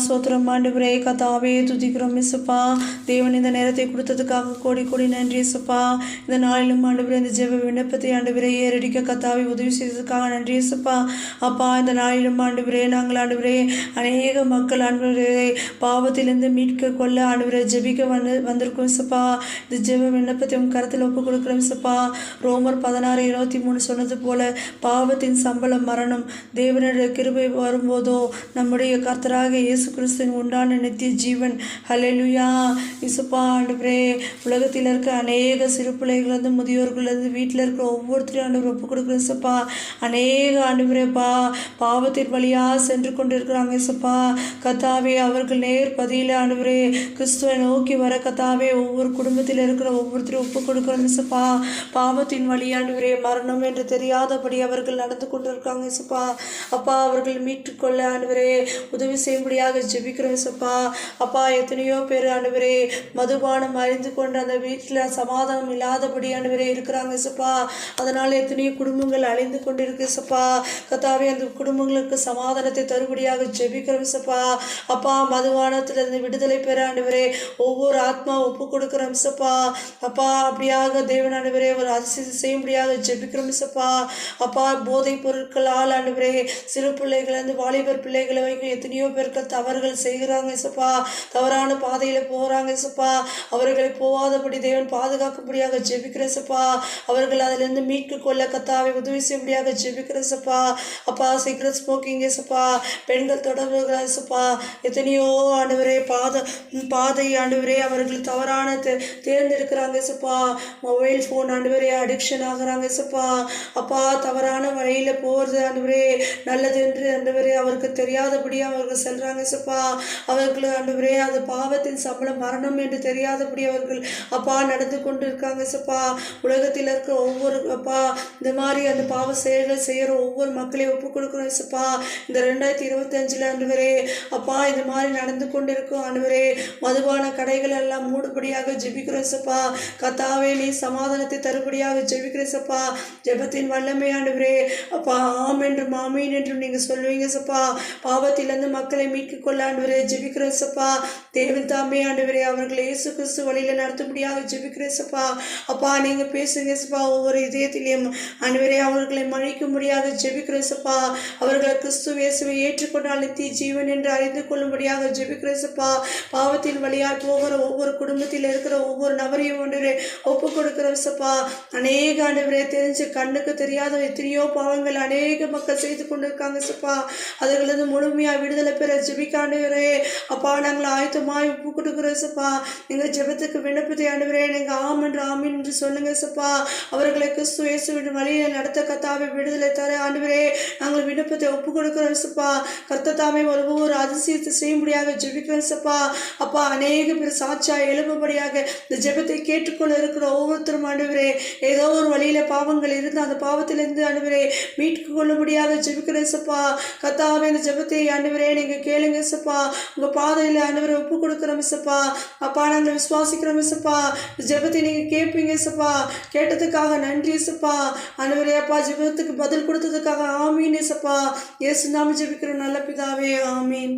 சோத்திரம் ஆண்டவரே. கத்தாவே துதிக்கிறோம் இயேசுப்பா. தேவன் இந்த நேரத்தை கொடுத்ததுக்காக கோடி கோடி நன்றி இயேசுப்பா. இந்த நாளிலும் ஆண்டவரே இந்த ஜெப விண்ணப்பத்தை ஆண்டவரே ஏறடிக்க கத்தாவை உதவி செய்ததுக்காக நன்றி இயேசுப்பா. அப்பா இந்த நாளிலும் ஆண்டவரே நாங்கள் ஆண்டவரே அநேக மக்கள் ஆண்டவரே பாவத்திலிருந்து மீட்க கொள்ள ஆண்டவரே ஜெபிக்க வந்திருக்கோம் இயேசுப்பா. இந்த ஜெப விண்ணப்பத்தை உங்கள் கருத்தில் ஒப்புக் கொடுக்குறோம் இயேசுப்பா. ரோமர் 16:23 சொன்னது போல பாவத்தின் சம்பளம் மரணம், தேவனுடைய கிருபை வரும்போதோ நம்முடைய கர்த்தராக இயேசு கிறிஸ்துவின் உண்டான நித்திய ஜீவன். ஹல்லேலூயா இயேசுப்பா. ஆண்டவரே உலகத்தில் இருக்க அநேக சிறு பிள்ளைகள்லேருந்து முதியோர்கள்லேருந்து வீட்டில் இருக்கிற ஒவ்வொருத்தரையும் ஆண்டவர் ஒப்புக் கொடுக்குற இயேசுப்பா. அநேக ஆண்டவரே பாவத்தின் வழியாக சென்று கொண்டு இருக்கிறாங்க இயேசுப்பா. கத்தாவே அவர்கள் நேர் பதியில் ஆண்டவரே கிறிஸ்துவை நோக்கி வர கத்தாவே ஒவ்வொரு குடும்பத்தில் இருக்கிற ஒவ்வொருத்தரையும் ஒப்புக் கொடுக்குறோம் இயேசுப்பா. பாவத்தின் வழியாண்டவரே மரணம் என்று தெரியாதபடி அவர்கள் நடந்து கொண்டு இருக்காங்க இயேசுப்பா. அப்பா அவர்கள் மீட்டுக்கொள்ள ஆண்டவரே உதவி செய்யும்படியாக ஜெபிக்கிறோம் இயேசுப்பா. அப்பா எத்தனையோ பேர் ஆண்டவரே மதுபானம் அறிந்து கொண்டு அந்த வீட்டில் சமாதானம் இல்லாதபடி ஆண்டவரே இருக்கிறாங்க இயேசுப்பா. அதனால் எத்தனையோ குடும்பங்கள் அழிந்து கொண்டு இருக்கு இயேசுப்பா. கத்தாவே அந்த குடும்பங்களுக்கு சமாதானத்தை தருபடியாக ஜெபிக்கிறோம் இயேசுப்பா. அப்பா மதுபானத்திலிருந்து விடுதலை பெற ஆண்டவரே ஒவ்வொரு ஆத்மா ஒப்பு கொடுக்கிறோம் இயேசுப்பா. அப்பா அப்படியாக தேவன் ஆண்டவரே ஒரு அதிசயம் செய்யும்படியாக ஜெபிக்கிறோம் இயேசுப்பா. அப்பா போதைப் பொருட்களால் ஆண்டவரே சிறு பிள்ளைகள் வாலிபர் பிள்ளைகளை வைக்கும் எத்தனையோ பேருக்கு தவறுகள் செய்கிறாங்க இயேசுப்பா. தவறான பாதையில் போகிறாங்க இயேசுப்பா. அவர்களை போகாதபடி தேவன் பாதுகாக்கும்படியாக ஜெபிக்கிற இயேசுப்பா. அவர்கள் அதிலிருந்து மீட்கு கொள்ள கத்தாவை உதவி செய்யும்படியாக ஜெபிக்கிற இயேசுப்பா. அப்பா சிகரெட் ஸ்மோக்கிங் இயேசுப்பா, பெண்கள் தொடர்புகள் இயேசுப்பா, எத்தனையோ ஆண்டவரே பாதை ஆண்டவரே அவர்கள் தவறான தேர்ந்தெடுக்கிறாங்க இயேசுப்பா. மொபைல் ஃபோன் ஆண்டவரே அடிக்ஷன் ஆகுறாங்க இயேசுப்பா. அப்பா தவறான வழியில் போகிறது ஆண்டவரே நல்லது என்று ஆண்டவரே அவருக்கு தெரியாதபடி அவர்கள் செல்றாங்க இயேசுப்பா. அவர்கள் ஆண்டவரே அது பாவத்தின் சம்பளம் மரணம் என்று தெரியாதபடி அவர்கள் அப்பா நடந்து கொண்டு இருக்காங்க இயேசுப்பா. உலகத்தில் இருக்க ஒவ்வொரு அப்பா இந்த மாதிரி அந்த பாவ செயல்கள் செய்கிற ஒவ்வொரு மக்களையும் ஒப்புக் கொடுக்குறோம் இயேசுப்பா. இந்த 2025 ஆண்டவரே அப்பா இந்த மாதிரி நடந்து கொண்டு இருக்கும் ஆண்டவரே மதுபான கடைகள் எல்லாம் மூடுபடியாக ஜெபிக்கிறோம் இயேசுப்பா. கத்தாவே நீ சமாதானத்தை தருபடியாக ஜெபிக்கிறேன் இயேசுப்பா. ஜெபத்தின் வல்லமை ஆண்டவரே அப்பா ஆம் என்றும் ஆமீன் என்றும் நீங்கள் சொல்லுவீங்க இயேசுப்பா. பாவத்திலிருந்து மக்களை மீட்க கொள்ள ஆண்டவரே ஜெபிக்கிறோம் இயேசுப்பா. தேவன் தாமே ஆண்டவரே அவர்களை இயேசு கிறிஸ்து வழியில் நடத்தும்படியாக ஜெபிக்கிறேன் இயேசுப்பா. அப்பா நீங்கள் பேசுங்க இயேசுப்பா. ஒவ்வொரு இதயத்திலையும் ஆண்டவரே அவர்களை மன்னிக்கும்படியாக ஜெபிக்கிறேன் இயேசுப்பா. அவர்களை கிறிஸ்து இயேசுவை ஏற்றுக்கொண்டால் நித்திய ஜீவன் என்று அறிந்து கொள்ளும்படியாக ஜெபிக்கிறேன் இயேசுப்பா. பாவத்தின் வழியாக போகிற ஒவ்வொரு குடும்பத்தில் இருக்கிற ஒவ்வொரு நபரையும் ஆண்டவரே ஒப்புக் கொடுக்கிற இயேசுப்பா. அநேக ஆண்டவரே தெரிஞ்சு கண்ணுக்கு தெரியாத எத்தனையோ பாவங்கள் அநேக மக்கள் செய்து கொண்டு இருக்காங்க இயேசுப்பா. அதிலிருந்து முழுமையாக விடுதலை பெற ஜெபிக்க ஆண்டவரே அப்பா நாங்கள் ஆயத்தமாய் ஒப்பு கொடுக்குறோம் இயேசுப்பா. எங்கள் ஜெபத்துக்கு விண்ணப்பத்தை ஆண்டவரே நீங்கள் ஆம் என்று ஆமீன் என்று சொல்லுங்க இயேசுப்பா. அவர்களை கிறிஸ்து இயேசுவின் வழியில் நடத்த கத்தாவை விடுதலை தர ஆண்டவரே நாங்கள் விண்ணப்பத்தை ஒப்பு கொடுக்குறோம் இயேசுப்பா. கர்த்தத்தாமே ஒவ்வொரு அதிசயத்தை செய்யும்படியாக ஜெபிக்கிறோம் இயேசுப்பா. அப்பா அநேக பேர் சாட்சியாக எழும்படியாக இந்த ஜெபத்தை கேட்டுக்கொள்ள இருக்கிற ஒவ்வொருத்தரும் ஆண்டவரே ஏதோ ஒரு வழியில பாவங்கள் இருந்து அந்த பாவத்திலிருந்து ஆண்டவரே மீட்கு கொள்ளும்படியாக ஜெபிக்கிறேன் இயேசுப்பா. கத்தாவே இந்த ஜெபத்தை ஆண்டவரே நீங்க கேளுங்க இயேசுப்பா. உங்க பாதையில ஆண்டவரை ஒப்பு கொடுக்குறோம் இயேசுப்பா. அப்பா நாங்கள் விசுவாசிக்கிறோம் இயேசுப்பா. இந்த ஜெபத்தை நீங்க கேட்பீங்க இயேசுப்பா. கேட்டதுக்காக நன்றி இயேசுப்பா. ஆண்டவரே அப்பா ஜெபத்துக்கு பதில் கொடுத்ததுக்காக ஆமீன் இயேசுப்பா. இயேசு நாம ஜெபிக்கிறோம் நல்ல பிதாவே ஆமீன்.